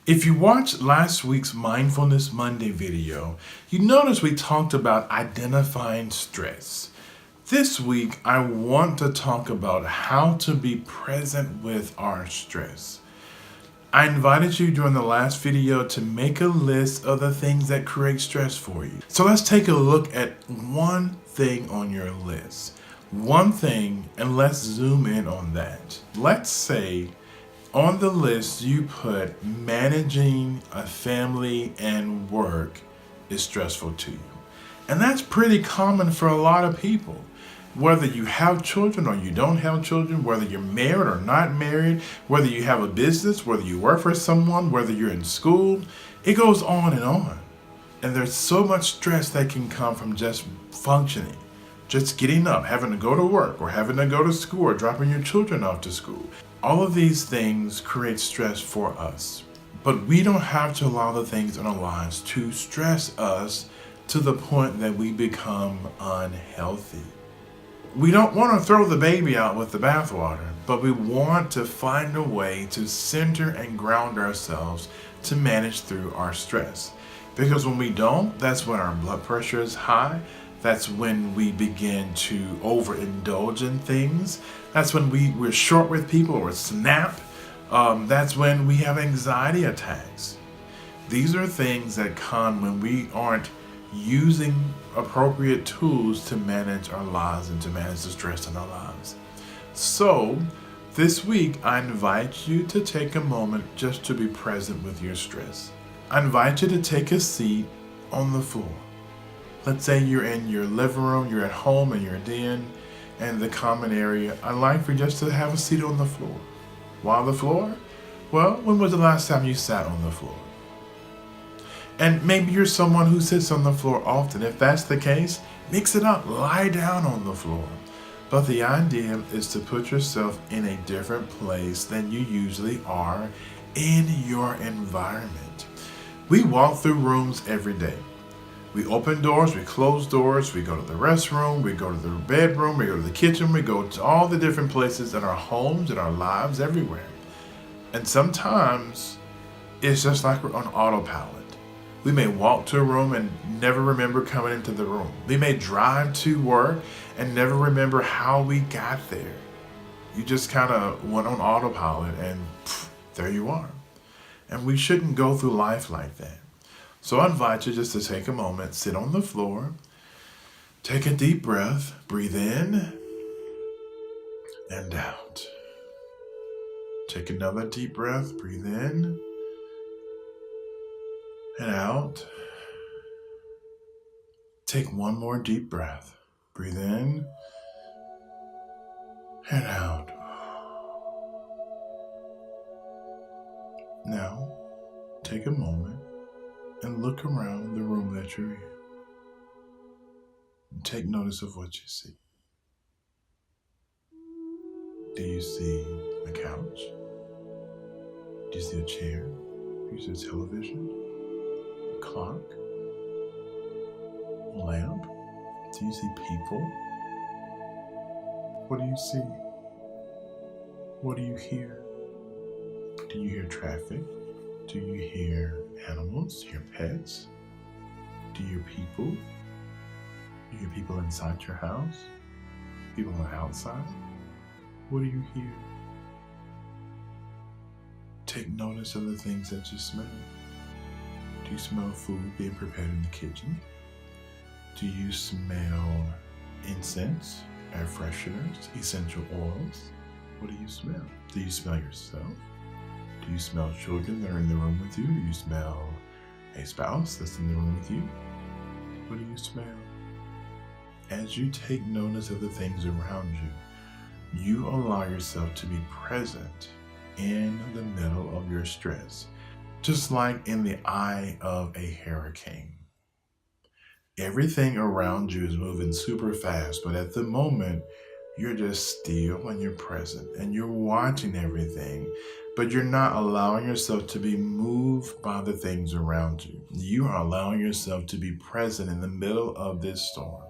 If you watched last week's Mindfulness Monday video, you noticed we talked about identifying stress. This week, I want to talk about how to be present with our stress. I invited you during the last video to make a list of the things that create stress for you. So let's take a look at one thing on your list. One thing, and let's zoom in on that. Let's say on the list you put managing a family and work is stressful to you. And that's pretty common for a lot of people. Whether you have children or you don't have children, whether you're married or not married, whether you have a business, whether you work for someone, whether you're in school, it goes on and on. And there's so much stress that can come from just functioning, just getting up, having to go to work or having to go to school or dropping your children off to school. All of these things create stress for us. But we don't have to allow the things in our lives to stress us to the point that we become unhealthy. We don't want to throw the baby out with the bathwater, but we want to find a way to center and ground ourselves to manage through our stress. Because when we don't, that's when our blood pressure is high. That's when we begin to overindulge in things. That's when we're short with people or snap. That's when we have anxiety attacks. These are things that come when we aren't using appropriate tools to manage our lives and to manage the stress in our lives. So, this week I invite you to take a moment just to be present with your stress. I invite you to take a seat on the floor. Let's say you're in your living room, you're at home and you're in the common area. I'd like for you just to have a seat on the floor. Why the floor? Well, when was the last time you sat on the floor? And maybe you're someone who sits on the floor often. If that's the case, mix it up. Lie down on the floor. But the idea is to put yourself in a different place than you usually are in your environment. We walk through rooms every day. We open doors, we close doors, we go to the restroom, we go to the bedroom, we go to the kitchen, we go to all the different places in our homes, in our lives, everywhere. And sometimes it's just like we're on autopilot. We may walk to a room and never remember coming into the room. We may drive to work and never remember how we got there. You just kind of went on autopilot and there you are. And we shouldn't go through life like that. So I invite you just to take a moment, sit on the floor, take a deep breath, breathe in and out. Take another deep breath, breathe in and out. Take one more deep breath. Breathe in and out. Now, take a moment and look around the room that you're in. And take notice of what you see. Do you see a couch? Do you see a chair? Do you see a television? Clock, lamp. Do you see people? What do you see? What do you hear? Do you hear traffic? Do you hear animals? Do you hear pets? Do you hear people? Do you hear people inside your house? People on the outside? What do you hear? Take notice of the things that you smell. Do you smell food being prepared in the kitchen? Do you smell incense, air fresheners, essential oils? What do you smell? Do you smell yourself? Do you smell children that are in the room with you? Do you smell a spouse that's in the room with you? What do you smell? As you take notice of the things around you, you allow yourself to be present in the middle of your stress. Just like in the eye of a hurricane. Everything around you is moving super fast, but at the moment, you're just still and you're present and you're watching everything, but you're not allowing yourself to be moved by the things around you. You are allowing yourself to be present in the middle of this storm.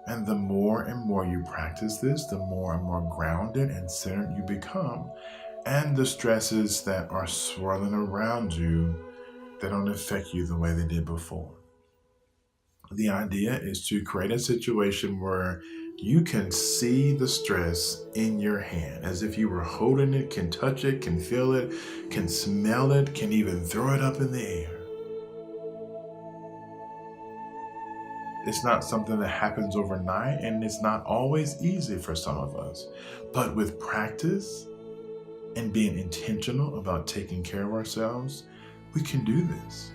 And the more and more you practice this, the more and more grounded and centered you become. and the stresses that are swirling around you that don't affect you the way they did before. The idea is to create a situation where you can see the stress in your hand as if you were holding it, can touch it, can feel it, can smell it, can even throw it up in the air. It's not something that happens overnight, and it's not always easy for some of us. But with practice and being intentional about taking care of ourselves, we can do this.